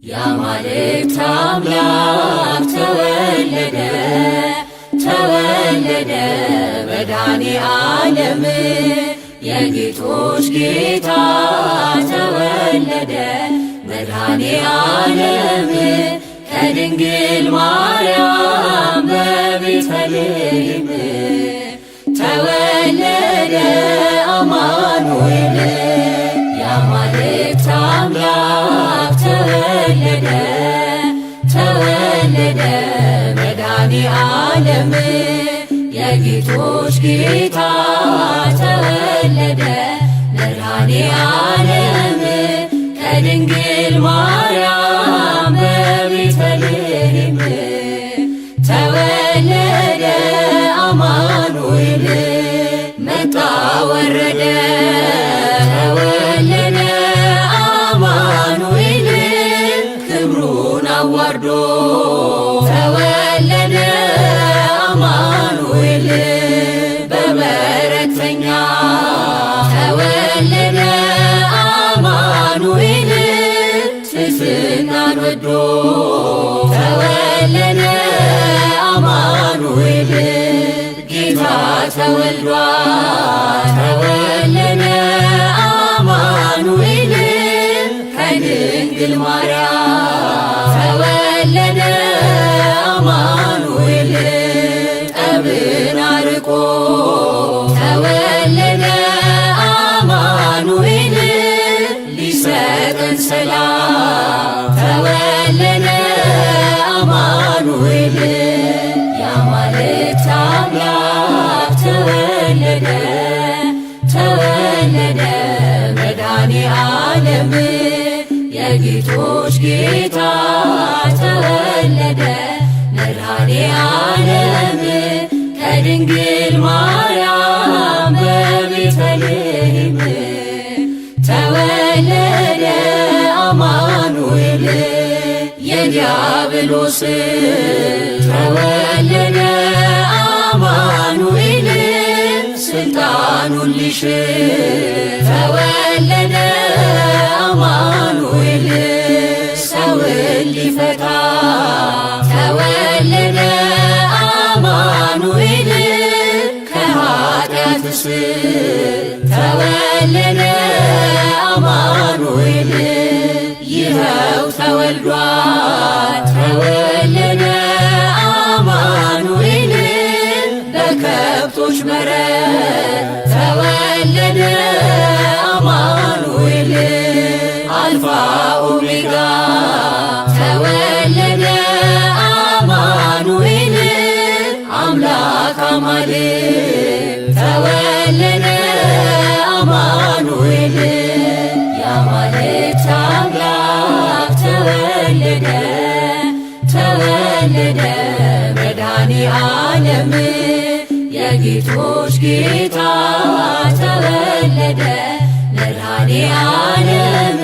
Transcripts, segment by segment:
የአማልክት አምላክ ተወለደ ተወለደ መድኃኔዓለም የጌቶች ጌታ ተወለደ መድኃኔዓለም ከድንግል ማርያም በቤተልሔም ተወለደ አማኑኤል የአማልክት አምላክ ተወለደ ተወለደ መድኃኔዓለም የጌቶች ጌታ ተወለደ መድኃኔዓለም ከድንግል ማርያም በቤተልሔም ተወለደ አማኑኤል መጣ ወረደ ተወለደ አማኑኤል ክብሩን አዋርዶ ተወለደ አማኑኤል በበረተኛ ተወለደ አማኑኤል ትሕትናን ወዶ ተወለደ አማኑኤል ጌታ ተወልዷል ተወለደ አማኑኤል ከድንግል ማርያም ተወለደ አማኑኤል ጠብን አርቆ ተወለደ አማኑኤል ሊሰጠን ሰላም ተወለደ አማኑኤል የአማልክት አምላክ ተወለደ ተወለደ መድኃኔዓለም የጌቶች ጌታ ተወለደ መድኃኔዓለም ከድንግል ማርያም በቤተልሔም ተወለደ አማኑኤል የዲያብሎስ ተወለደ አማኑኤል ስልጣኑን ሊሽር ተወለደ አማኑኤል ሰውን ሊፈታ ተወለደ አማኑኤል ከኃጢአት እስር ተወለደ አማኑኤል ይኸው ተወልዷል ተወለደ አማኑኤል በከብቶች በረት ተወለደ አማኑኤል አልፋ ኦሜጋ ተወለደ አማኑኤል አምላክ አማልክት ተወለደ አማኑኤል የአማልክት አምላክ ተወለደ ተወለደ መድኃኔዓለም የጌቶች ጌታ ተወለደ መድኃኔዓለም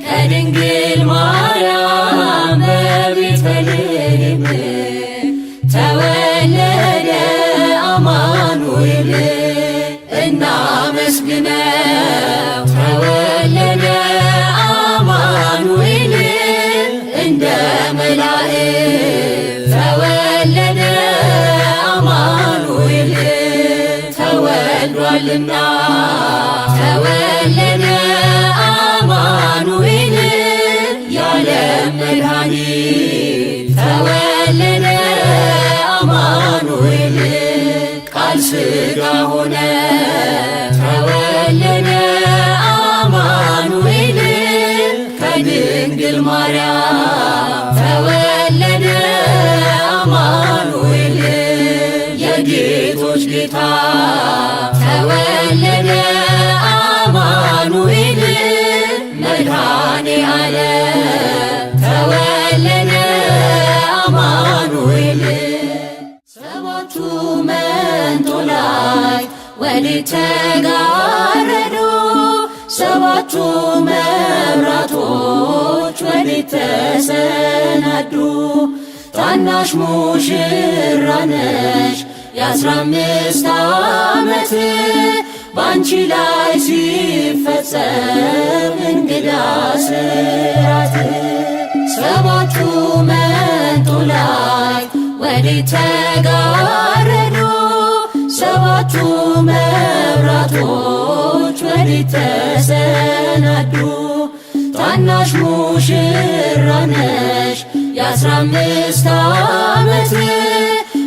ከድንግል ማርያም በቤተልሔም ተወለደ አማኑኤል እናመስግነው ተወለደ አማኑኤል እንደ መላእክት ተወለደ አማኑኤል ተወልዷልና ተወለደ አማኑኤል የዓለም መድኃኒት ተወለደ አማኑኤል ቃል ሥጋ ሆነ ተወለደ አማኑኤል ከድንግል ማርያም ተወለደ አማኑኤል የጌቶች ጌታ ተወለደ አማኑኤል መድኃኔዓለም ተወለደ አማኑኤል ሰባቱ መንጦላዕት ወዴት ተጋረዱ ሰባቱ መብራቶች ወዴት ተሰናዱ ታናሽ ሙሽራ ነሽ የ15 ዓመት ባንቺ ላይ ሲፈጸም እንግዳ ስራት ወዴት ተጋረዱ? ሰባቱ መብራቶች ወዴት ተሰናዱ? ታናሽ ሙሽራ ነሽ የ15 ዓመት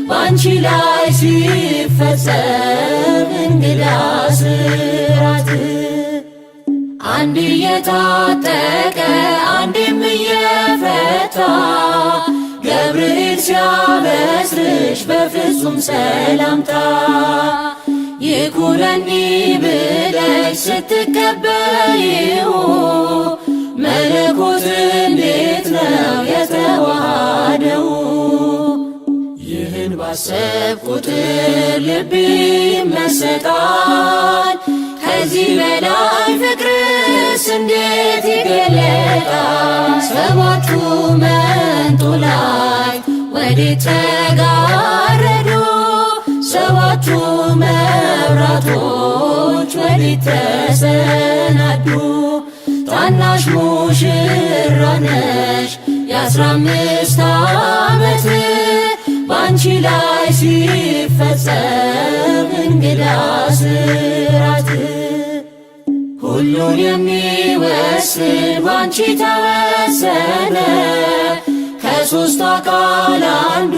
ባንቺ ላይ ሲፈጸም እንግዳ ስራት አንድ እየታጠቀ አንድም እየፈታ ገብርኤል ሲያበስርሽ በፍጹም ሰላምታ ይኩነኒ ብለሽ ስትቀበይው መለኮት እንዴት ነው የተዋሃደው? ይህን ባሰብ ቁጥር ልቤ ይመሰጣል። ከዚህ በላይ ፍቅርስ እንዴት ይገለጣል? ሰባቱ መንጦላዕት ወዴት ተጋረዱ? ሰባቱ መብራቶች ወዴት ተሰናዱ? ታናሽ ሙሽራ ነሽ የ15 ዓመት ባንቺ ላይ ሲፈጸም እንግዳ ስራት ሁሉን የሚወስን ባንቺ ተወሰነ። ከሦስቱ አካል አንዱ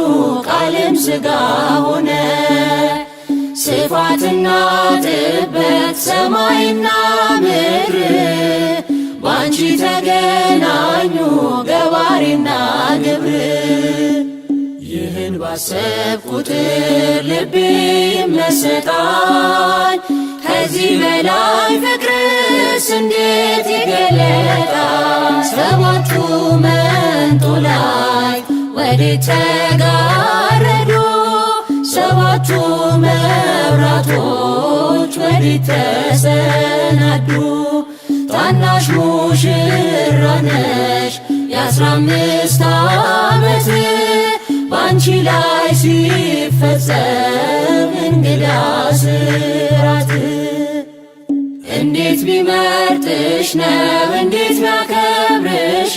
ቃልም ሥጋ ሆነ። ስፋትና ጥበት ሰማይና ምድር ባንቺ ተገናኙ ገባሬና ግብር። ይህን ባሰብ ቁጥር ልቤ ይመሰጣል። ከዚህ በላይ ፍቅርስ እንዴት ይገለጣል? ሰባቱ መንጦላዕት ወዴት ተጋረዱ? ሰባቱ መብራቶች ወዴት ተሰናዱ? ታናሽ ሙሽራ ነሽ የ15 ዓመት ባንቺ ላይ ሲፈጸም እንግዳ ስራት እንዴት ቢመርጥሽ ነው እንዴት ቢያከብርሽ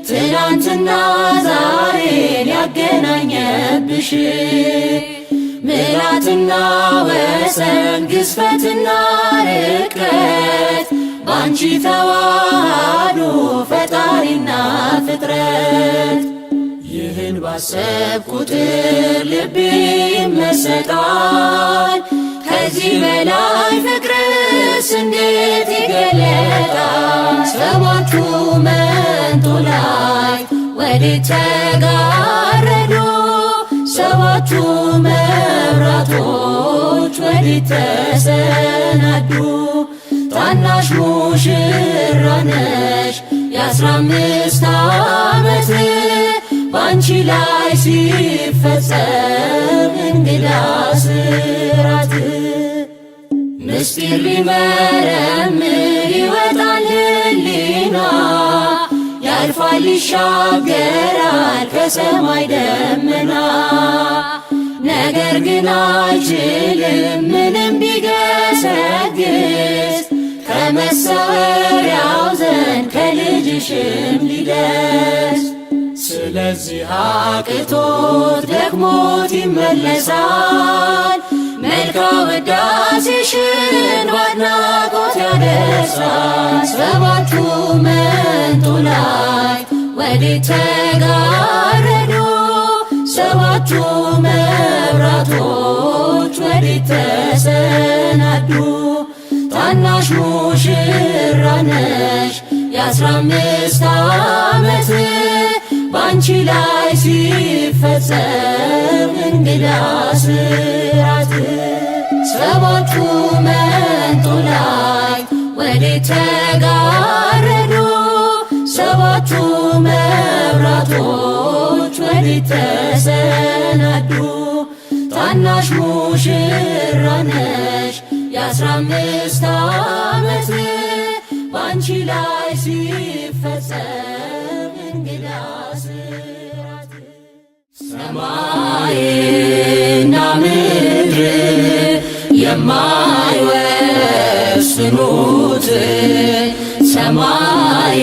ትናንትና ዛሬን ያገናኘብሽ ምሕረትና ወሰን ግዝፈትና ርቀት ባንቺ ተዋሃዱ ፈጣሪና ፍጥረት። ይህን ባሰብ ቁጥር ልቤ ይመሰጣል። ከዚህ በላይ ፍቅርስ እንዴት ይገለጣል? ሰባቱ መንጦላዕት ወዴት ተጋረዱ? ሰባቱ መብራቶች ወዴት ተሰናዱ? ታናሽ ሙሽራ ነሽ የ15 ዓመት ባንቺ ላይ ሲፈጸም እንግዳ ስራት ምስጢር ሊመረምር ይወጣል ሕሊና ያልፋል ይሻገራል ከሰማይ ደመና። ነገር ግን አይችልም ምንም ቢገሰግስ ከመሰወሪያው ዘንድ ከልጅሽም ሊደርስ። ስለዚህ አቅቶት ደክሞት ይመለሳል መልካ ውዳሴሽን በአድናቆት ያደርሳል። ሰባቱ መንጦላዕት ወዴት ተጋረዱ? ሰባቱ መብራቶች ወዴት ተሰናዱ? ታናሽ ሙሽራ ነሽ የ15 ዓመት ባንቺ ላይ ሲፈጸም እንግዳ ስራት ሰባቱ መንጦላዕት ወዴት ተጋረዱ? ሰባቱ መብራቶች ወዴት ተሰናዱ? ታናሽ ሙሽራ ነሽ የ15 ዓመት ባንቺ ላይ ሲፈጸም እንግዳ ስራት ሰማይና ምድር የማይወስኑት ሰማይና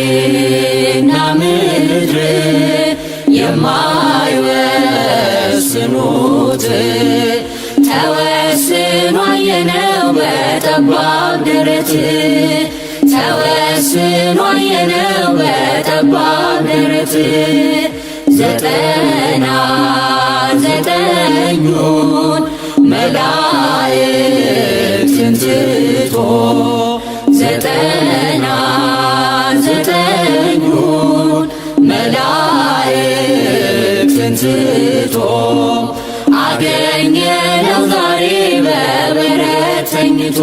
ምድር የማይወስኑት ሲያመሰግኑት ተወስኖ አየነው በጠባብ ደረት ተወስኖ አየነው በጠባብ ደረት ዘጠና ዘጠኙን መላእክትን ትቶ ዘጠና ዘጠኙን መላእክትን ትቶ አገኘነው ዛሬ በበረት ተኝቶ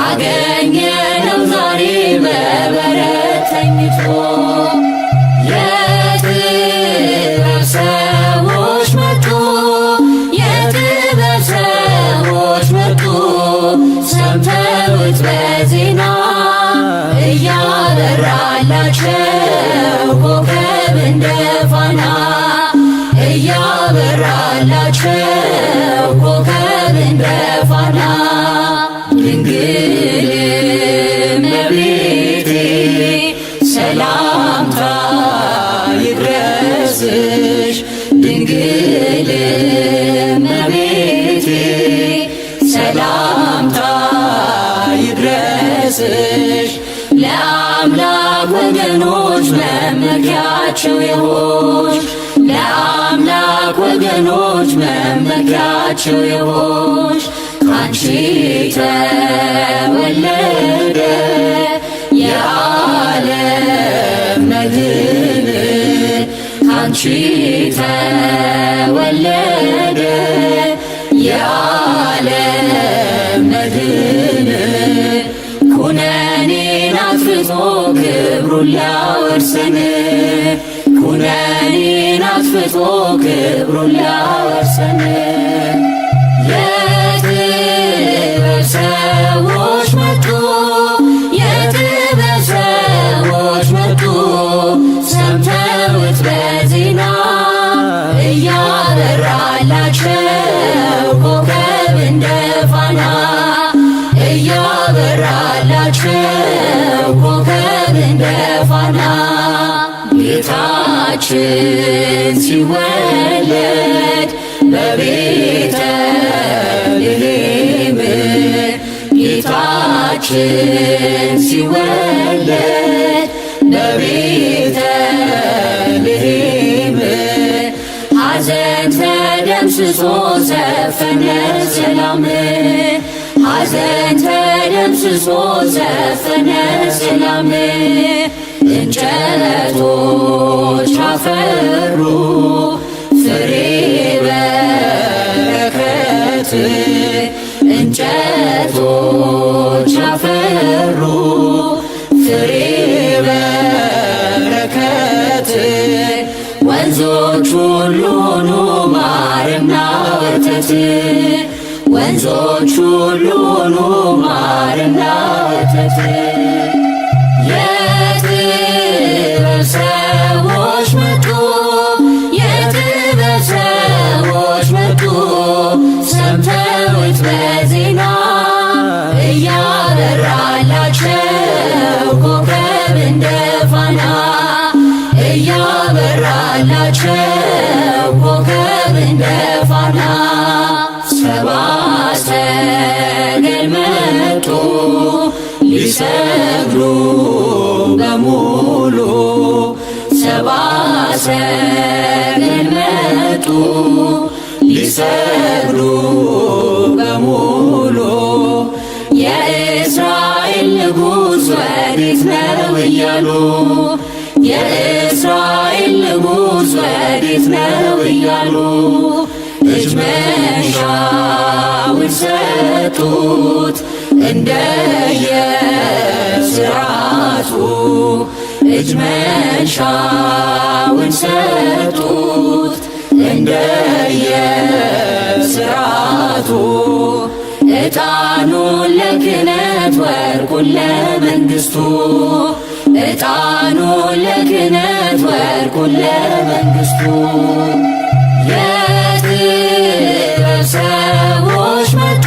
አገኘነው ዛሬ በበረት ተኝቶ የጥበብ ሰዎች መጡ የጥበብ ሰዎች መጡ ሰምተውት በዜና እያበራላቸው ኮከብ እንደ ፋና እያበራላቸው ኮከብ እንደ ፋና ድንግል እመቤቴ ሰላምታ ይድረስሽ ድንግል እመቤቴ ሰላምታ ይድረስሽ ለአምላክ ወገኖች መመኪያቸው የሆንሽ ለአምላክ ወገኖች መመኪያቸው የሆንሽ ካንቺ ተወለደ የዓለም መድን ካንቺ ተወለደ የዓለም መድን ኩነኔን አጥፍቶ ክብሩን ሊያወርሰን ኩነኔን አጥፍቶ ክብሩን ሊያወርሰን የጥበብ ሰዎች መጡ የጥበብ ሰዎች መጡ ሰምተውት በዜና እያበራላቸው ኮከብ እንደ ፋና እያበራላቸው ኮከብ እንደ ፋና ጌታችን ሲወለድ በቤተልሔም ጌታችን ሲወለድ በቤተልሔም ሐዘን ተደምስሶ ዘፈነ ሰላም ሐዘን ተደምስሶ ዘፈነ ሰላም እንጨቶች አፈሩ ፍሬ በረከት እንጨቶች አፈሩ ፍሬ በረከት ወንዞች ሁሉ ሆኑ ማርና ወተት ወንዞች ሁሉ ሆኑ ማርና ወተት የጥበብ ሰዎች መጡ የጥበብ ሰዎች መጡ ሰምተውት በዜና እያበራላቸው ኮከብ እንደ ፋና እያበራላቸው ኮከብ እንደ ፋና ሰብአ ሰገል መጡ ሊሰግዱ በሙሉ ሰብአ ሰገል መጡ ሊሰግዱ በሙሉ የእስራኤል ንጉሥ ወዴት ነው እያሉ የእስራኤል ንጉሥ ወዴት ነው እያሉ እጅ መንሻውን ሰጡት እንደየሥርዓቱ እጅ መንሻውን ሰጡት እንደየሥርዓቱ ዕጣኑን ለክህነት ወርቁን ለመንግሥቱ ዕጣኑን ለክህነት ወርቁን ለመንግሥቱ የጥበብ ሰዎች መጡ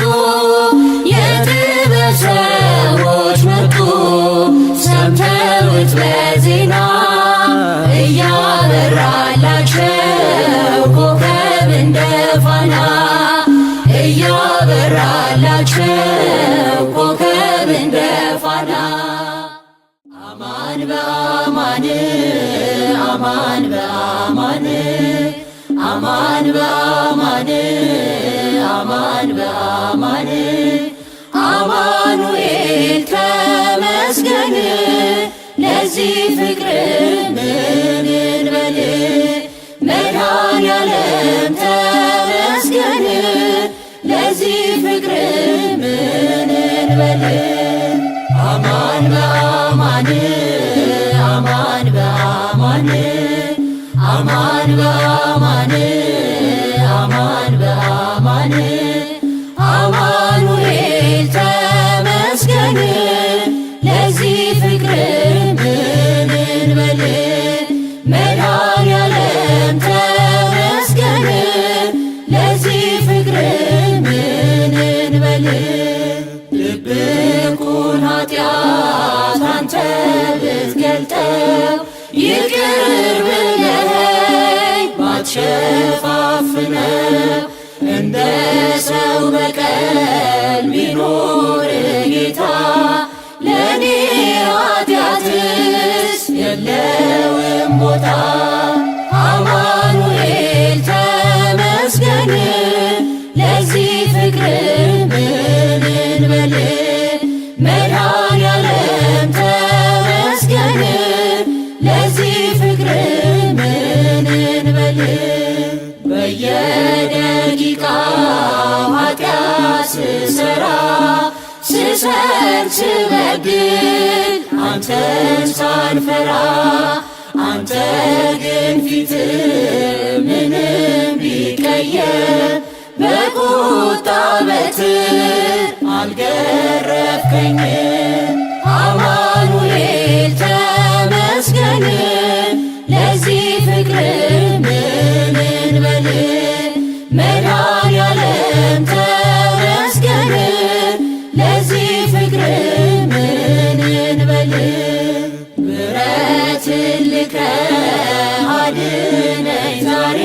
የጥበብ ሰዎች መጡ ሰምተውት በዜና እያበራላቸው ኮከብ ፋና እያበራላቸው ኮከብ እንደ ፋና አማን በአማን አማን በአማን አማን በአማን አማን በአማን አማኑኤል ተመስገን ለዚህ ፍቅር ምን እንበል መድኃኔዓለም ተመስገን ለዚህ ፍቅር ምን እንበል አማን በአማን አማን በአማን አማን በአማን አማን በአማን አማኑኤል ተመስገን ለዚህ ፍቅር ምን እንበል መድኃኔዓለም ተመስገን ለዚህ ፍቅር ምን እንበል ድብቁን ኃጢአት አንተ ብትገልጠው ይቅር ብለኸኝ ባትሸፋፍነው እንደ ሰው በቀል ቢኖር ጌታ ለኔ ኃጢአትስ የለውም ቦታ አማኑኤል ተመስገን ለዚህ ፍቅር ምን እንበል መድኃኔዓለም ተመስገን ለዚህ ፍቅር ምን እንበል በየደቂቃው ኃጢአት ስሰራ ስሰር ስበድል አንተን ሳልፈራ አንተ ግን ፊት ምንም ቢቀየር በቁጣ በትር አልገረፍከኝም አማኑኤል ተመስገን ለዚህ ፍቅር ምን እንበል መድኃኔዓለም ተመስገን ለዚህ ፍቅር ምን እንበል ምሕረትን ልከህ አድነኝ ዛሬ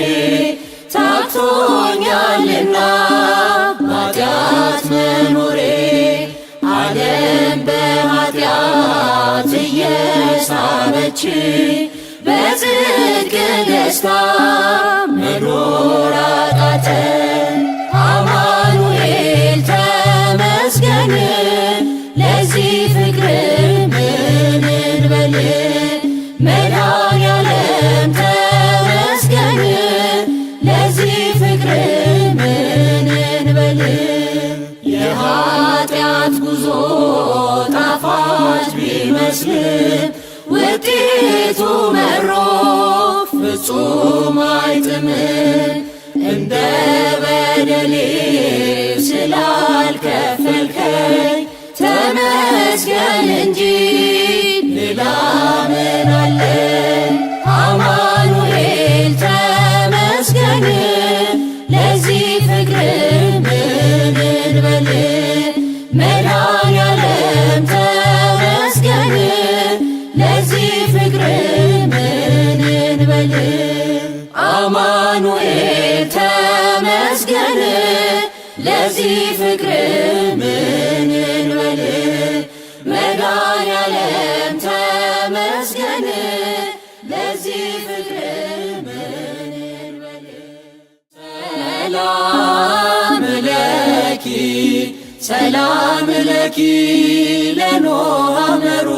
ታክቶኛልና ኃጢአት መኖሬ ዓለም በኃጢአት እየሳበች በጽድቅ ደስታ መኖር አቃተኝ አማኑኤል ተመስገን ለዚህ ፍቅር ምን እንበል መድኃኔዓለም ተመስገን ለዚህ ፍቅር ምን እንበል የኃጢአት ጉዞ ጣፋጭ ቢመስልም ውጤቱ መሮ ፍጹም አይጥምም እንደ በደሌ ስላልከፈልከኝ ተመስገን እንጂ ሌላ ምን አለኝ አማኑኤል ተመስገን ለዚህ ፍቅር ምን እንበል መድኃኔዓለም ተመስገን ለዚህ ፍቅር ምን እንበል አማኑኤል ተመስገን ለዚህ ፍቅር ምን እንበል መድኃኔዓለም ተመስገን ለዚህ ፍቅር ምን እንበል ሰላም ለኪ ሰላም ለኪ ለኖኅ አምሮ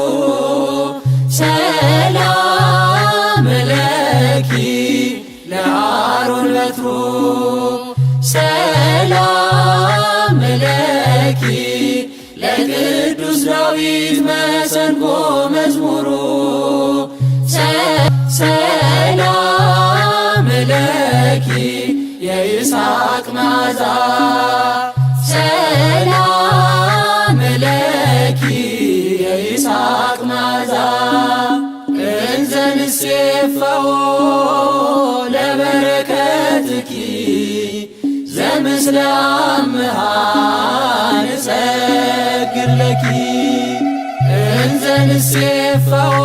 ሰላም ለኪ ለአሮን በትሩ ሰላም ለኪ ለቅዱስ ዳዊት መሰንቆ መዝሙሩ ሰላም ለኪ የይስሐቅ መዓዛ ሰላም ለኪ የይስሐቅ መዓዛ እንዘ ንሴፈዎ ለበረከትኪ ዘምስለ አምሃ ንሰግድ ለኪ እንዘ ንሴፈዎ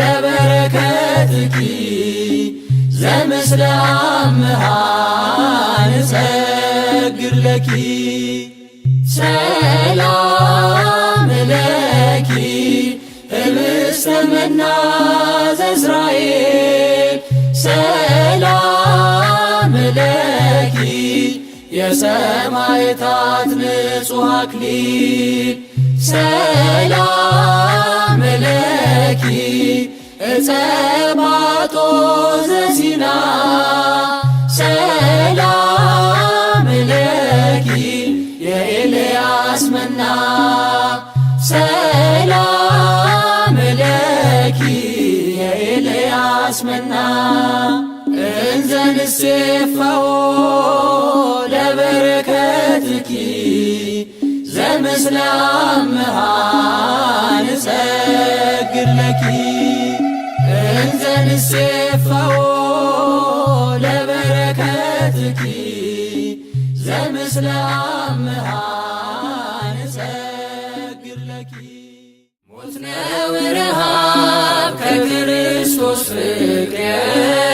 ለበረከትኪ ዘምስለ አምሃ ንሰግድ ለኪ ሰላም ለኪ ህብስተ መና ዘእስራኤል ሰላም ለኪ የሰማዕታት ንጹሕ አክሊል ሰላም ለኪ ዕፀ ባጦስ ዘሲና ሰላም ለኪ የኤልያስ መና ሰላም ለኪ የኤልያስ መና እንዘ ንሴፈዎ ለበረከትኪ ዘምስለ አምሃ ንሰግድ ለኪ እንዘ ንሴፈዎ ለበረከትኪ ዘምስለ አምሃ ንሰግድ ለኪ ሞት ነው ረሃብ ከክርስቶስ ፍቅር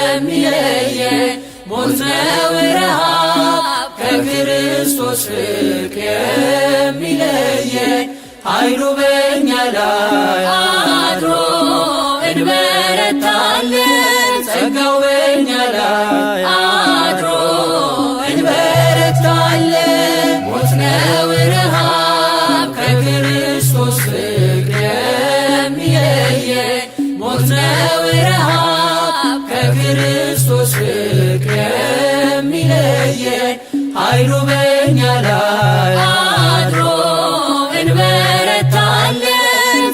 የሚለየን ሞት ነው ረሃብ ከክርስቶስ ፍቅር የሚለየን ኃይሉ በእኛ ላይ አድሮ እንበረታለን ጸጋው በእኛ ላይ አድሮ እንበረታለን ሞት ነው ረሃብ ከክርስቶስ ፍቅር የሚለየን ሞት ነው ረሃብ ከክርስቶስ ፍቅር የሚለየን ኃይሉ በእኛ ላይ አድሮ እንበረታለን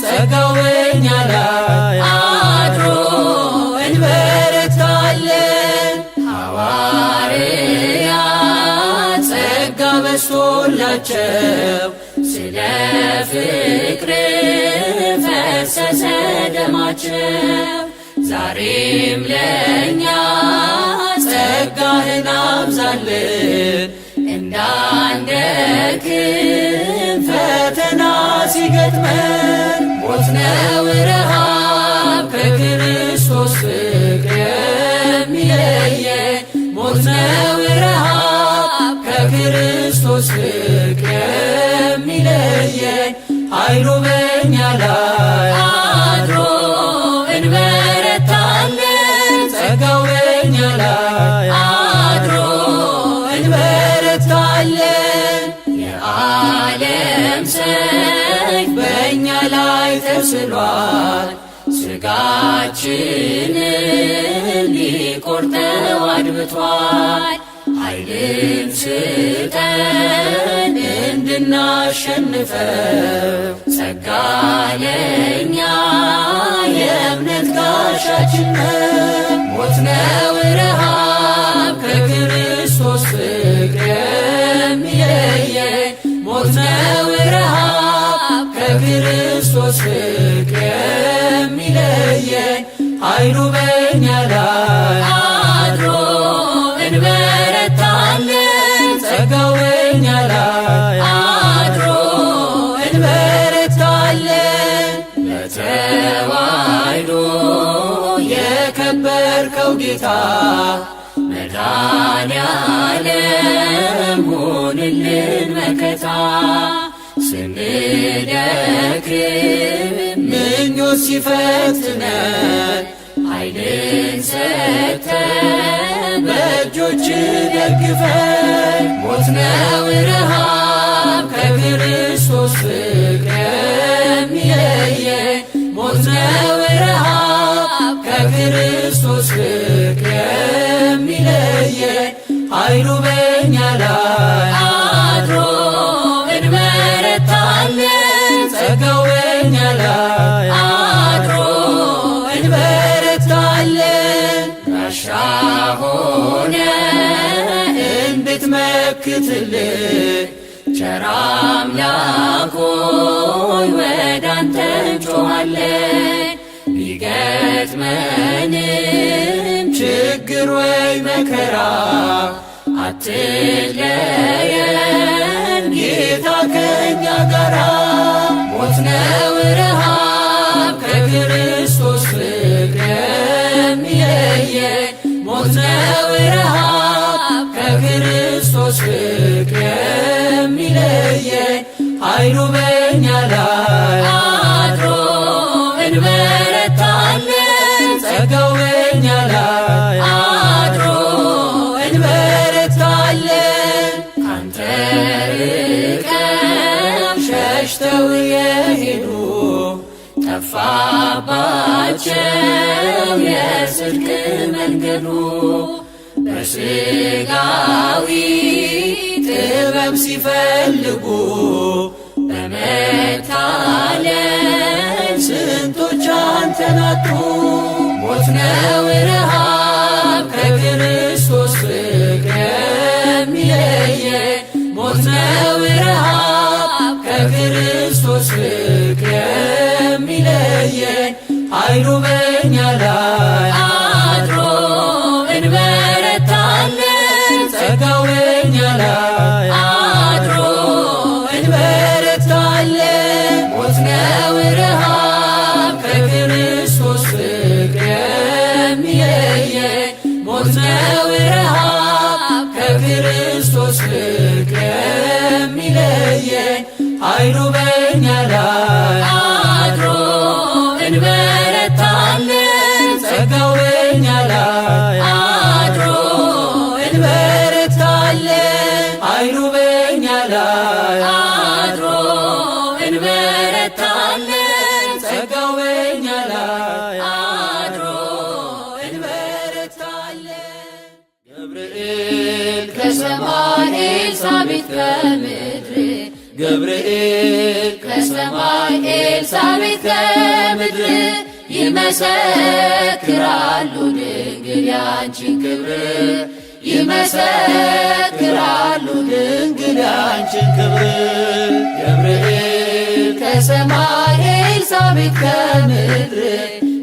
ጸጋው በእኛ ላይ አድሮ እንበረታለን ሐዋርያት ጸጋ በዝቶላቸው ስለ ፍቅር ፈሰሰ ደማቸው ዛሬም ለእኛ ጸጋህን አብዛልን እንዳንደክም ፈተና ሲገጥመን ሞት ነው ረሃብ ከክርስቶስ ፍቅር የሚለየን ሞት ነው ረሃብ ከክርስቶስ ፍቅር የሚለየን ኃይሉ በእኛ ላይ አድሮ እንበረታለን ጸጋው በእኛ ላይ አድሮ እንበረታለን የዓለም ሰይፍ በእኛ ላይ ተስሏል ሥጋችንን ሊቆርጠው አድብቷል ኃይልን ስጠን እንድናሸንፈው ጸጋ ለእኛ የእምነት ጋሻችን ነው ሞት ነው ረሃብ ከክርስቶስ ፍቅር የሚለየን ሞት ነው ረሃብ ከክርስቶስ ፍቅር የሚለየን ኃይሉ በእኛ ላይ አድሮ እንበረታለን ጸጋው በእኛ ላይ አድሮ እንበረታለን ለተዋሕዶ የከበርከው ጌታ መድኃኔዓለም ሁንልን መከታ ስንደክም ምኞት ሲፈትነን ኃይልን ሰጥተን በእጆች ደግፈን ሞት ነው ረሃብ ከክርስቶስ ፍቅር የሚለየን ሞት ነው ረሃብ ከክርስቶስ ፍቅር የሚለየን ኃይሉ በእኛ ላይ አድሮ እንበረታለን ጸጋው በእኛ ላይ አድሮ እንበረታለን ጋሻ ሆነ እንድትመክትልን ቸር አምላክ ሆይ ወዳንተ እንጮኻለን ቢገጥመንም ችግር ወይ መከራ አትለየን ጌታ ከእኛ ጋራ ሞት ነው ረሃብ ከክርስቶስ ፍቅር የሚለየን ሞት ነው ረሃብ ከክርስቶስ ፍቅር የሚለየን ኃይሉ በእኛ ላይ አድሮ እንበረታለን ጸጋው በእኛ ላይ አድሮ እንበረታለን። ካንተ ርቀው ሸሽተው የሄዱ ጠፋባቸው የጽድቅ መንገዱ በሥጋዊ ጥበብ ሲፈልጉ በመታለል ስንቶች አንተን አጡ። ሞት ነው ረሃብ ከክርስቶስ ፍቅር የሚለየን ሞት ነው ረሃብ ከክርስቶስ ፍቅር የሚለየን ኃይሉ በእኛ ላይ አድሮ እንበረታለን ጸጋው በእኛ ላይ አድሮ እንበረታለን። ሞት ነው ረሃብ ከክርስቶስ ፍቅር የሚለየን ሞት ነው ረሃብ ከክርስቶስ ፍቅር የሚለየን ኃይሉ በእኛ ላይ አድሮ እንበረታለን ጸጋው በእኛ ላይ አድሮ እንበረታለን ኃይሉ በእኛ ላይ አድሮ እንበረታለን ጸጋው በእኛ ላይ አድሮ እንበረታለን። ገብርኤል ከሰማይ ኤልሳቤጥ ከምድር ገብርኤል ከሰማይ ኤልሳቤጥ ከምድር ይመሰክራሉ ድንግል ያንቺን ክብር ይመሰክራሉ ድንግል ያንቺን ክብር። ገብርኤል ከሰማይ ኤልሳቤጥ ከምድር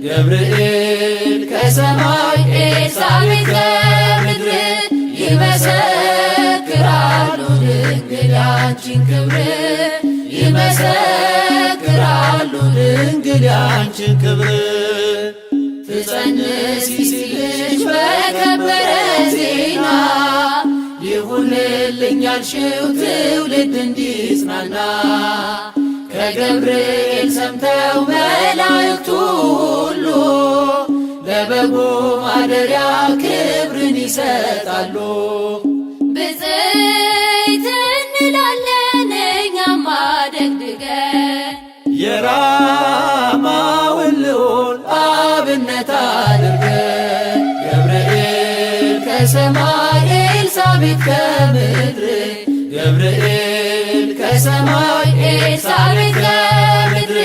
ገብርኤል ከሰማይ ኤልሳቤጥ ከምድር ይመሰክራሉ ድንግል ያንቺን ክብር ይመሰክራሉ ድንግል ያንቺን ክብር። ትጸንሲ ሲልሽ በከበረ ዜና ይሁንልኝ ያልሽው ትውልድ እንዲጽናና ከገብርኤል ሰምተው መላእክቱ ሁሉ ለበጉ ማደሪያ ክብርን ይሰጣሉ። ብፅዕት እንላለን እኛም አደግድገን የራማውን ልዑል አብነት አድርገን ገብርኤል ከሰማይ ኤልሳቤጥ ከምድር ገብርኤል ከሰማይ ኤልሳቤጥ ከምድር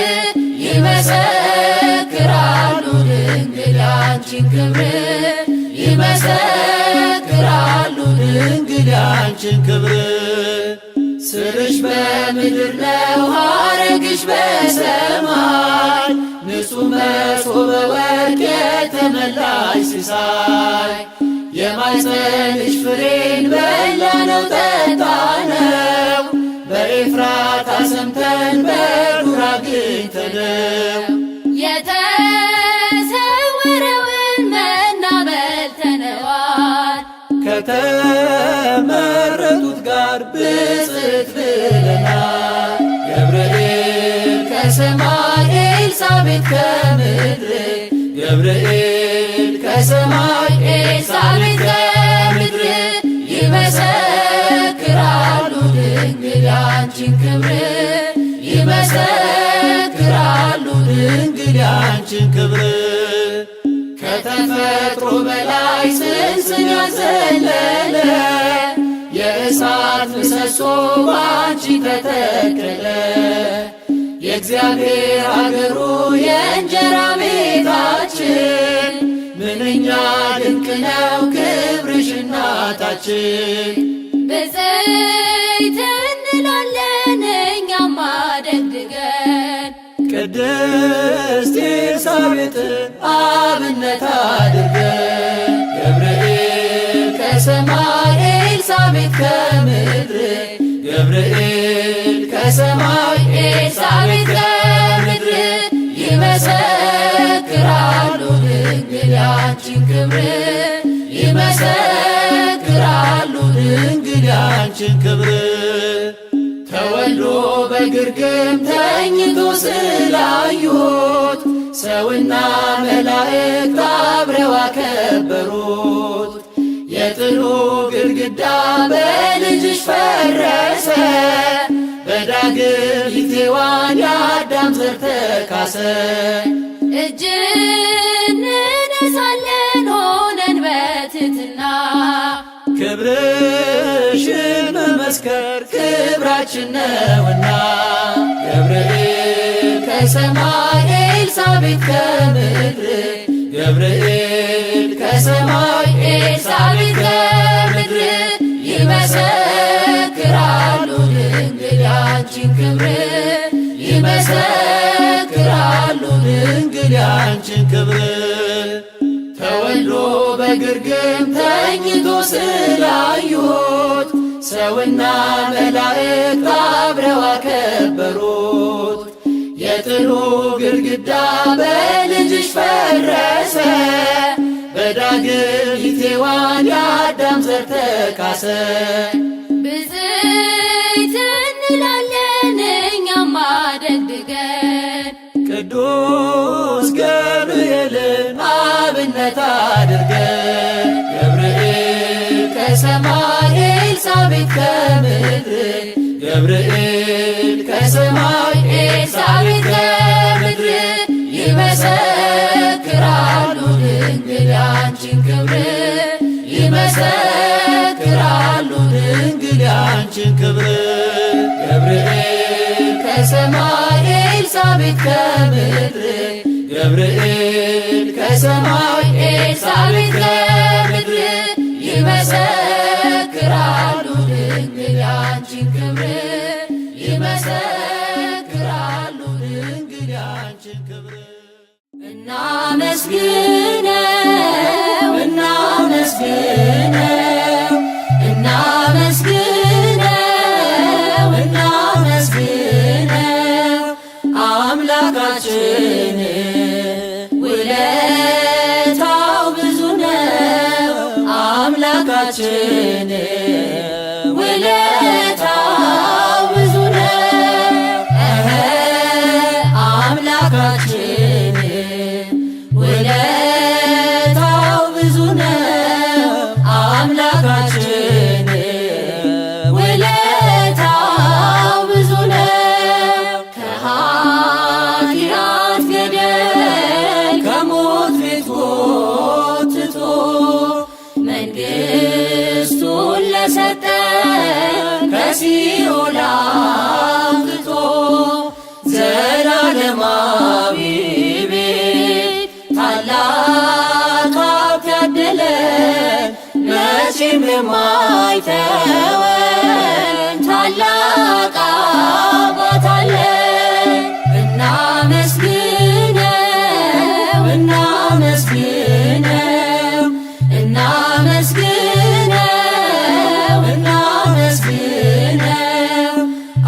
ይመሰክራሉ ድንግል ያንቺን ክብር ይመሰክራሉ ድንግል ያንቺን ክብር። ስርሽ በምድር ነው ሐረግሽ በሰማይ ንጹሕ መሶበ ወርቅ የተመላሽ ሲሳይ የማኅፀንሽ ፍሬን በላነው ጠጣነው በኤፍራታ ሰምተን በዱር አግኝተነው የተሰወረውን መና በልተነዋል ከተመረጡት ጋር ብፅዕት ብለናል። ገብርኤል ከሰማይ ኤልሳቤጥ ከምድር ገብርኤል ከሰማይ ኤልሳቤጥ ከምድር ይመሰክራሉ ድንግል ያንቺን ክብር ይመሰክራሉ ድንግል ያንቺን ክብር። ከተፈጥሮ በላይ ጽንስን ያዘለለ የእሳት ምሰሶ ባንቺ ተተከለ። የእግዚአብሔር አገሩ የእንጀራ ቤታችን ምንኛ ድንቅ ነው ክብርሽ እናታችን። ብፅዕት እንላለን እኛም አደግድገን ቅድስት ኤልሳቤጥን አብነት አድርገን ገብርኤል ከሰማይ ኤልሳቤጥ ከምድር ገብርኤል ከሰማይ ኤልሳቤጥ ከምድር ይመሰክራሉ ድንግል ያንቺን ክብር ይመሰክራሉ ድንግል ያንቺን ክብር። ተወልዶ በግርግም ተኝቶ ስላዩት ሰውና መላእክት አብረው አከበሩት። የጥሉ ግድግዳ በልጅሽ ፈረሰ፣ በዳግም ሔዋን የአዳም ዘር ተካሰ። እጅ እንነሳለን ሆነን በትሕትና ክብርሽን መመስከር ክብራችን ነውና። ገብርኤል ከሰማይ ኤልሳቤጥ ከምድር፣ ገብርኤል ከሰማይ ኤልሳቤጥ ከምድር ይመሰክራሉ ድንግል ያንቺን ክብር። ይመሰክራሉ ድንግል ያንቺን ክብር። ተወልዶ በግርግም ተኝቶ ስላዩት ሰውና መላእክት አብረው አከበሩት። የጥሉ ግድግዳ በልጅሽ ፈረሰ፣ በዳግም ሔዋን የአዳም ዘር ተካሰ። ብፅዕት እንላለን እኛም አደግድገን ቅዱስ ገብርኤልን አብነት አድርገን። ገብርኤል ከሰማይ ኤልሳቤጥ ከምድር፣ ገብርኤል ከሰማይ ኤልሳቤጥ ከምድር ይመሰክራሉ ድንግል ያንቺን ክብር። ይመሰክራሉ ድንግል ያንቺን ክብር። ገብርኤል ከሰማይ ኤልሳቤጥ ከምድር፣ ገብርኤል ከሰማይ ኤልሳቤጥ ከምድር ይመሰክራሉ ድንግል ያንቺን ክብር። ይመሰክራሉ ድንግል ያንቺን ክብር። እናመስግነው እናመስግነው እናመስግነው እናመስግነው አምላካችን ውለታው ብዙ ነው። አምላካችን ውለታው ብዙ ነው። አምላካችን ውለታው ብዙ ነው። አምላካችን ውለታው ብዙ ነው። ከኃጢአት ገደል ከሞት ቤት ጎትቶ መንግሥቱን ለሰጠን ከሲኦል አውጥቶ ዘላለማዊ ቤት ታላቅ ሀብት ያደለን መቼም የማይተወን ታላቅ አባት አለን። እናመስግነው እናመስግነው እናመስግነው እናመስግነው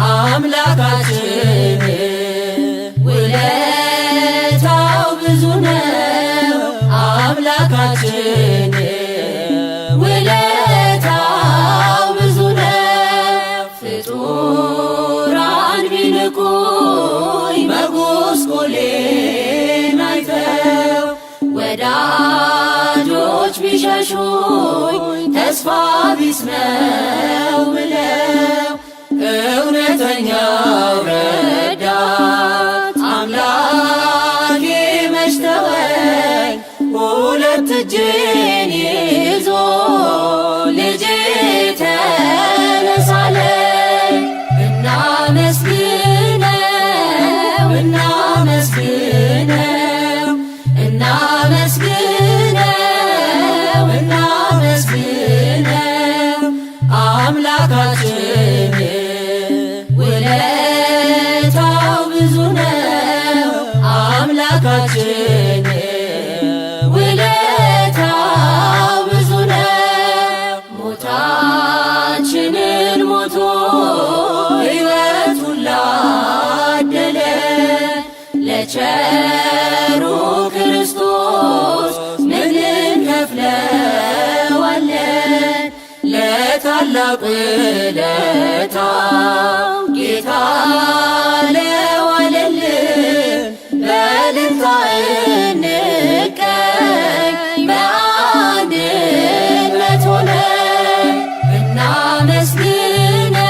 አምላካችን ውለታው ብዙ ነው። አምላካችን ውለታው ብዙ ነው። ፍጡራን ቢንቁኝ መጎስቆሌን አይተው ወዳጆች ቢሸሹኝ ተስፋ ቢስ ነው ብለው እውነተኛው ረዳት አምላኬ መች ተወኝ ሁለት እጄን ይዞ ልጄ ተነሳለኝ። እናመስግነው እናመስግነው እናመስግነው እናመስግነው አምላካችን ውለታው ብዙ ነው። አምላካችን ውለታው ብዙ ነው። ሞታችንን ሞቶ ሕይወቱን ላደለ ለቸሩ ክርስቶስ ምን እንከፍለዋለን? ታላቅ ውለታው ጌታ ለዋለልን በእልልታ እንቀኝ በአንድነት ሆነን እናመስግነው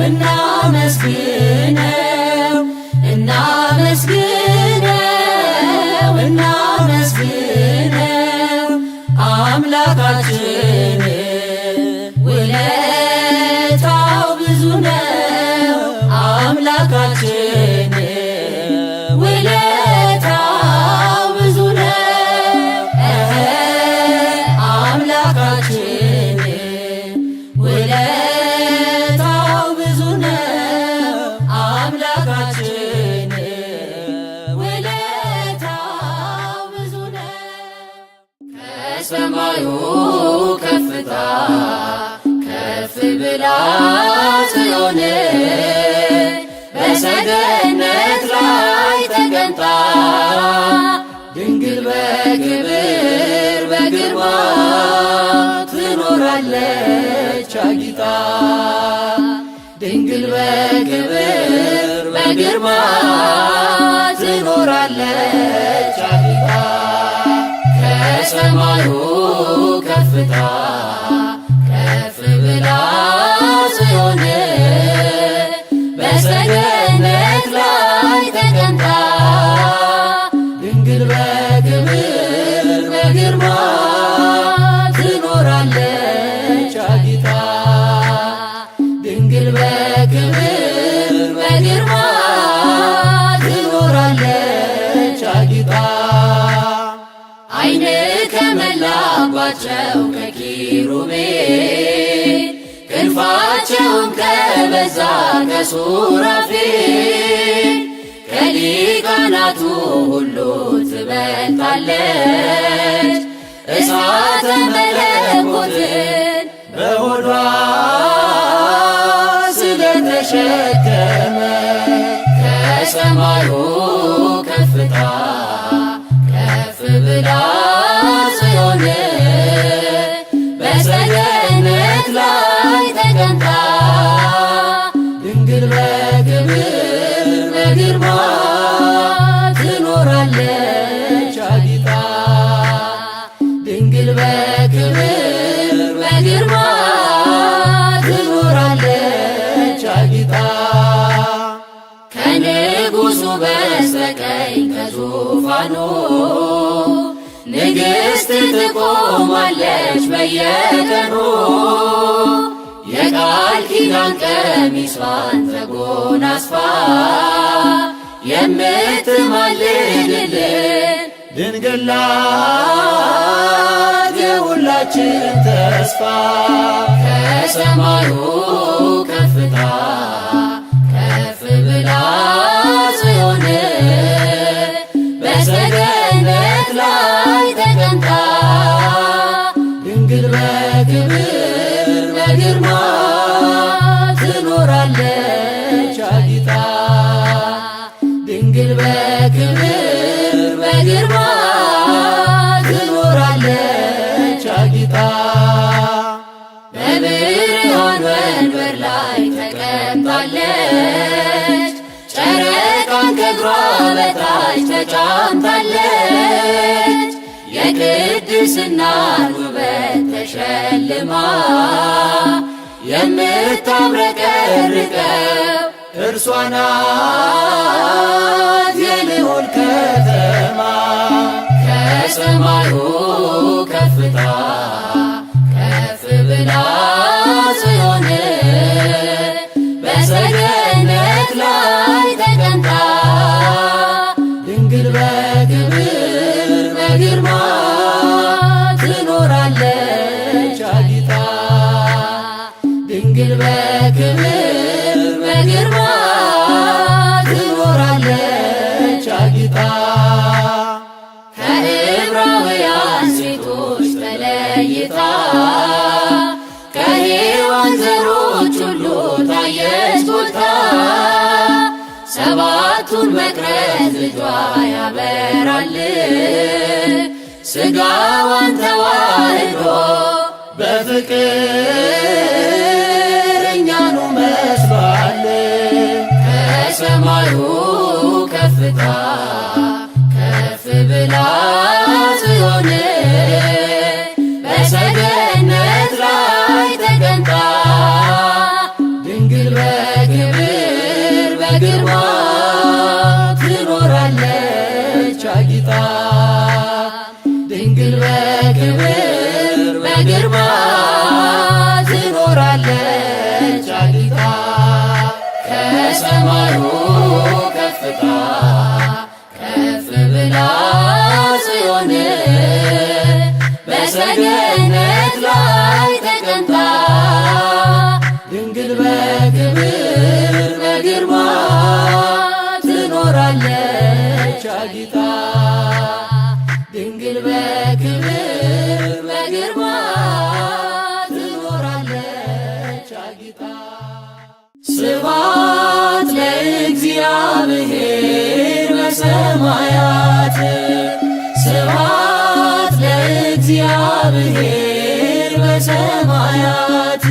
እናመስግነው እናመስግነው እናመስግነው አምላካችን ውለታው ብዙ ነው። አምላካችን ውለታው ብዙ ነው። አምላካችን ውለታው ብዙ ነው። አምላካችን ውለታው ብዙ ነው። ከሰማዩ ከፍታ ከፍ ብላ ጽዮን በሰገነት ላይ ተቀምጣ ድንግል በክብር በግርማ ትኖራለች አጊጣ። ድንግል በክብር በግርማ ትኖራለች አጊጣ። ከሰማዩ ከፍታ ከፍ ብላ ጽዮን በሰገነት ላይ ተቀምጣ ድንግል በክብር በግርማ ትኖራለች አጊጣ። ድንግል በክብር በግርማ ትኖራለች አጊጣ። ዓይን ከመላባቸው ከኪሩቤል ክንፋቸውም ከበዛ ከሱራፌል ከሊቃናቱ ሁሉ ትበልጣለች እሳተ መለኮትን በሆዷ ስለተሸከመ ከሰማዩ ከፍታ ከፍ ብላ ጽዮን በሰገነት ላይ ተቀምጣ ድንግል በክብር በግርማ ትኖራለች አጊጣ። ድንግል በክብር በግርማ ትኖራለች አጊጣ። ከንጉሡ በስተቀኝ ከዙፋኑ ንግሥት ትቆማለች በየቀኑ የቃል ኪዳን ቀሚሷን ተጎናጽፋ የምትማልድልን ድንግል ናት የሁላችን ተስፋ። ከሰማዩ ከፍታ ከፍ ብላ ጽዮን በሰገነት ላይ ተቀምጣ ድንግል በክብር በግርማ ትኖራለች አጊጣ። ድንግል በክብር በግርማ ትኖራለች አጊጣ። በብርሃን ወንበር ላይ ተቀምጣለች ጨረቃን ከእግሯ በታች ተጫምታለች የቅድስናን ውበት ተሸልማ የምታብረቀርቀው እርሷ ናት የልዑል ከተማ። ከሰማዩ ከፍታ ከፍ ብላ ጽዮን በሰገነት ላይ ተቀምጣ ድንግል በክብር በግርማ ትኖራለች አጊጣ። ድንግል በክብር በግርማ ትኖራለች አጊጣ። ከዕብራውያን ሴቶች ተለይታ ከሔዋን ዘሮች ሁሉ ታየች ጎልታ ሰባቱን መቅረዝ ልጇ ያበራል ሥጋዋን ተዋህዶ በፍቅር እኛኑ መስሏል። ከሰማዩ ከፍታ ከፍ ብላ ጽዮን በሰገነት ላይ ተቀምጣ ድንግል በክብር በግርማ ትኖራለች አጊጣ። ድንግል በክብር በግርማ ትኖራለች አጊጣ። ከሰማዩ ከፍታ ከፍ ብላ ጽዮን በሰገነት ላይ ተቀምጣ ድንግል በክብር በግርማ ትኖራለች አጊጣ። ድንግል በክብር በግርማ ትኖራለች አጊጣ። ስብሐት ለእግዚአብሔር በሰማያት ስብሐት ለእግዚአብሔር በሰማያት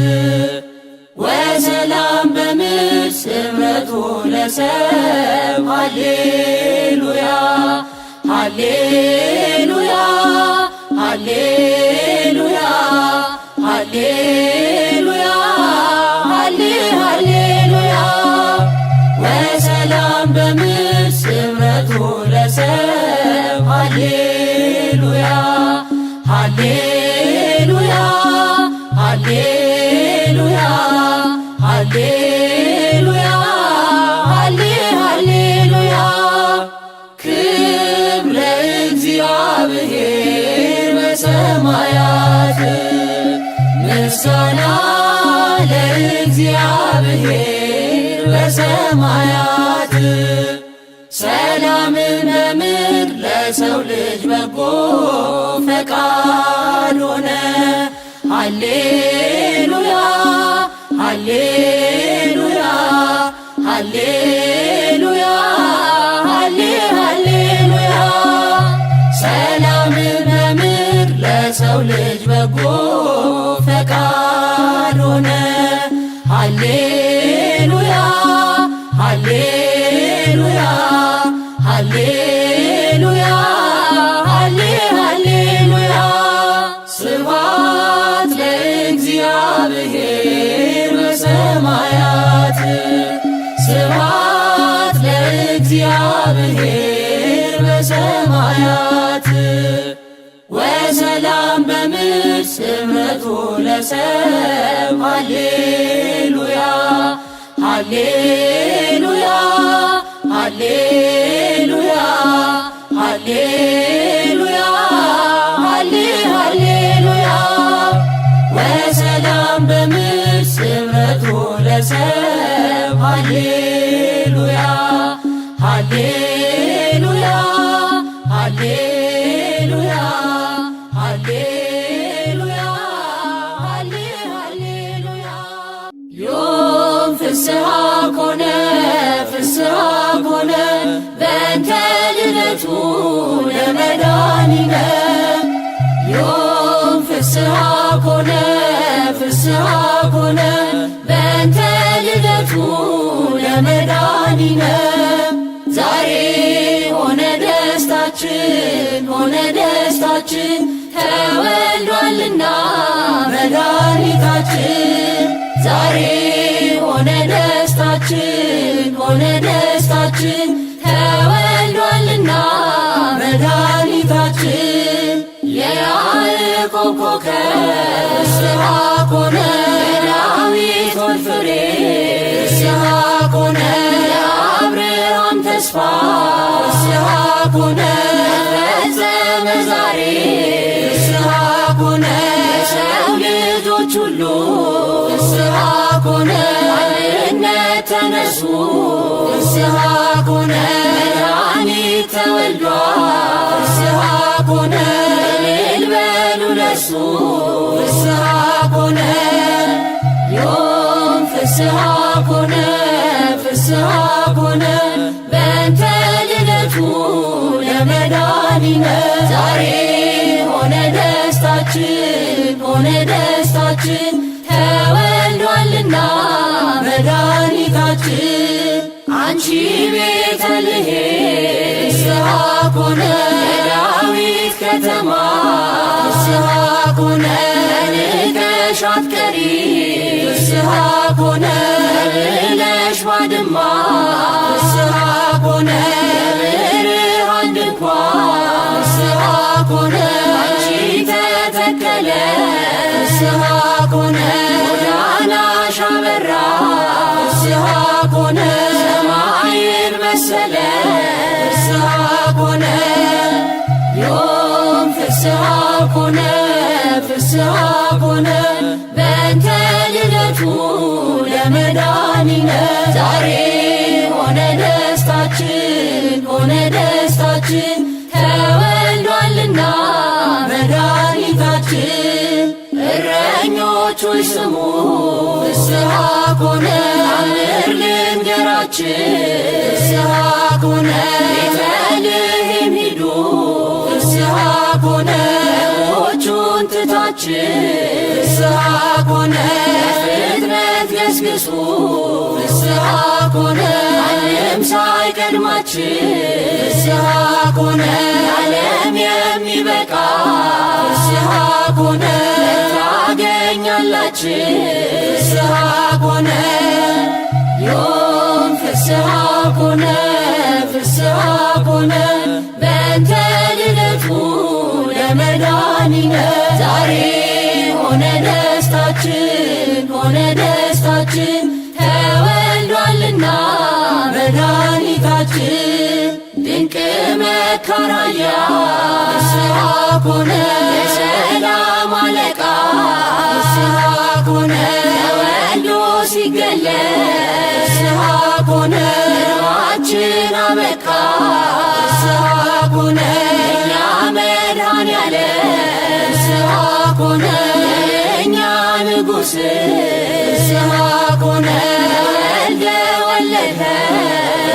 ወሰላም በምድር ስምረቱ ለሰብእ ሃሌሉያ ሃሌሉያ ሃሌሉያ ሃሌሉያ ሃሌሉያ ወሰላም በምድር ስምረቱ ለሰብእ ሃሌሉያ ሃሌሉያ ሃሌሉያ ሃሌሉያ ሃሌሉያ ክብር ለእግዚአብሔር በሰማያት ምስጋና ለእግዚአብሔር በሰማያት ሰላምን በምድር ለሰው ልጅ በጎ ፈቃድ ሆነ። ሃሌሉያ ሃሌሉያ ሃሌሉያ ሃሌሉያ ሰላምን በምድር ለሰው ልጅ በጎ ፈቃድ ሆነ። ሃሌሉያ ሃሌሉያ ሃሌሉያ ሃሌሉያ ስብሐት ለእግዚአብሔር በሰማያት ስብሐት ለእግዚአብሔር በሰማያት ወሰላም በምድር ስምረቱ ለሰብእ ሃሌሉያ ሃሌሉያ ሃሌሉያ ሃሌሉያ ሃሌሉያ ወሰላም በምድር ስምረቱ ለሰብእ ሃሌሉያ ሃሌሉያ ሃሌሉያ ሃሌሉያ ሃሌሉያ ዮም ፍስሐ ኮነ ፍስሐ ኮነ በእንተ ልደቱ ለመድኃኒነ ዮም ፍስሐ ኮነ ፍስሐ ኮነ በእንተ ልደቱ ለመድኃኒነ ዛሬ ሆነ ደስታችን ሆነ ደስታችን ተወልዷልና መድኃኒታችን ዛሬ ሆነ ደስታችን ሆነ ደስታችን ተወልዷልና መድኃኒታችን የያዕቆብ ኮከብ ፍስሐ ኮነ የዳዊት ወልድ ፍሬ ፍስሐ ኮነ የአብርሃም ተስፋ ፍስሐ ኮነ ተፈጸመ ዛሬ ፍስሐ ኮነ የሰው ልጆች ሁሉ ፍስሐ ኮነ አንድነት ተነሱ ፍስሐ ኮነ መድኃኒት ተወልዷል ፍስሐ ኮነ እልል በሉ ለእርሱ ፍስሐ ኮነ ዮም ፍስሐ ኮነ ፍስሐ ኮነ በእንተ ልደቱ ለመድኃኒነ ዛሬ ሆነ ደስታችን ሆነ ደስታችን ተወልዷልና መድኃኒታችን። አንቺ ቤተልሔም ፍስሐ ኮነ የዳዊት ከተማ ፍስሐ ኮነ ንቀሽ አትቀሪ ፍስሐ ኮነ ብለሽ ባድማ ፍስሐ ኮነ የብርሃን ድንኳን ፍስሐ ኮነ አንቺ ተተከለ ፍስሐ ኮነ ጎዳናሽ አበራ ፍስሐ ኮነ ሰማይን መሰለ ፍስሐ ኮነ ዮም ፍስሐ ኮነ ፍስሐ ኮነ በእንተ ልደቱ ለመድኃኒነ ዛሬ ሆነ ደስታችን ሆነ ደስታችን ተወልዷልና መድኃኒታችን። እረኞች ሆይ ስሙ ፍስሐ ኮነ ታምር ልንገራችን ፍስሐ ኮነ ቤተልሔም ሂዱ ፍስሐ ኮነ ደቦቹን ትታችን ፍስሐ ኮነ ፍጥረት ገስግሱ ፍስሐ ኮነ ማንም ሳይቀድማችን ፍስሐ ኮነ ዓለም የሚበቃ ፍስሐ ኮነ ታገኛላችን ፍስሐ ኮነ ዮም ፍስሐ ኮነ ፍስሐ ኮነ በእንተ ልደቱ ለመድኃኒነ ዛሬ ሆነ ደስታችን ሆነ ደስታችን ተወልዷልና መድኃኒታችን። ድንቅ መካራያ ፍስሐ ኮነ የሰላም አለቃ ፍስሐ ኮነ ተወልዶ ሲገለጽ ፍስሐ ኮነ ኑሯችን አበቃ ፍስሐ ኮነ የእኛ መድኃኔዓለም ፍስሐ ኮነ የእኛ ንጉሥ ፍስሐ ኮነ ተወልደ ወለደ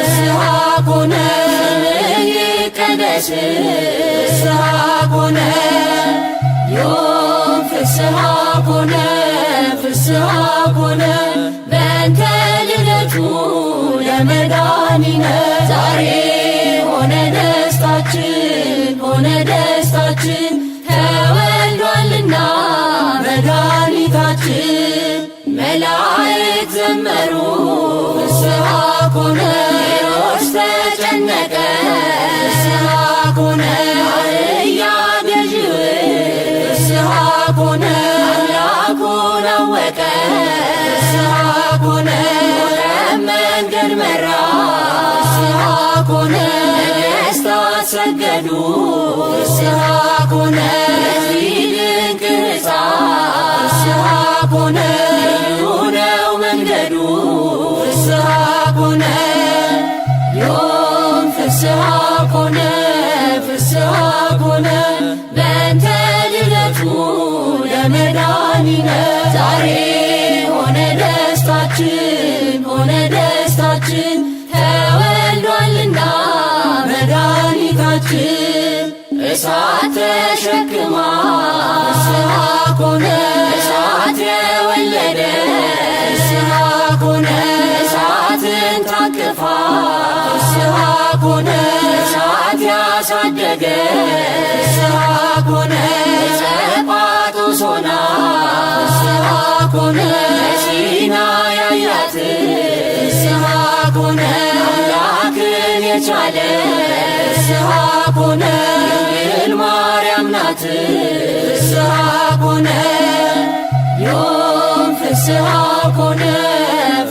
ፍስሐ ኮነ ስምህ ይቀደስ ፍስሐ ኮነ ዮም ፍስሐ ኮነ ፍስሐ ኮነ በእንተ ልደቱ ለመድኃኒነ ዛሬ ሆነ ደስታችን ሆነ ደስታችን ተወልዷልና መድኃኒታችን። መላእክት ዘመሩ ፍስሐ ኮነ ሄሮድስ ተጨነቀ ፍስሐ ኮነ አህያ ገዢው ፍስሐ ኮነ አምላኩን አወቀ ፍስሐ ኮነ መንገድ መራ ፍስሐ ኮነ ነገሥታት ሰገዱ ፍስሐ ኮነ ለዚህ ድንቅ ሕፃን ፍስሐ ኮነ ልዩ ነው መንገዱ ፍስሐ ኮነ ዮም ፍስሐ ኮነ ፍስሐ ኮነ በእንተ ልደቱ ለመድኃኒነ ዛሬ ሆነ ደስታችን ሆነ ደስታችን ተወልዷልና መድኃኒታችን። እሳት ተሸክማ ፍስሐ ኮነ እሳት የወለደ ፍስሐ ኮነ እሳትን ታቅፋ ፍስሐ ኮነ እሳት ያሳደገ ፍስሐ ኮነ ጸጳጦስ ሆና ፍስሐ ኮነ ሲና ያያት ፍስሐ ኮነ አምላክን የቻለ ፍስሐ ኮነ ድንግል ማርያም ናት ፍስሐ ኮነ ዮም ፍስሐ ኮነ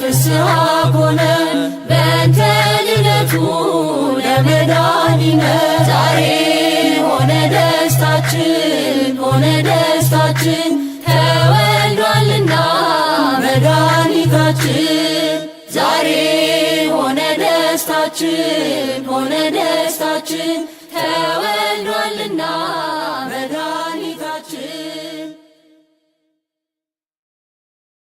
ፍስሐ ኮነ በእንተ ልደቱ ለመድኃኒነ ዛሬ ሆነ ደስታችን ሆነ ደስታችን ተወልዷልና መድኃኒታችን። ዛሬ ሆነ ደስታችን ሆነ ደስታችን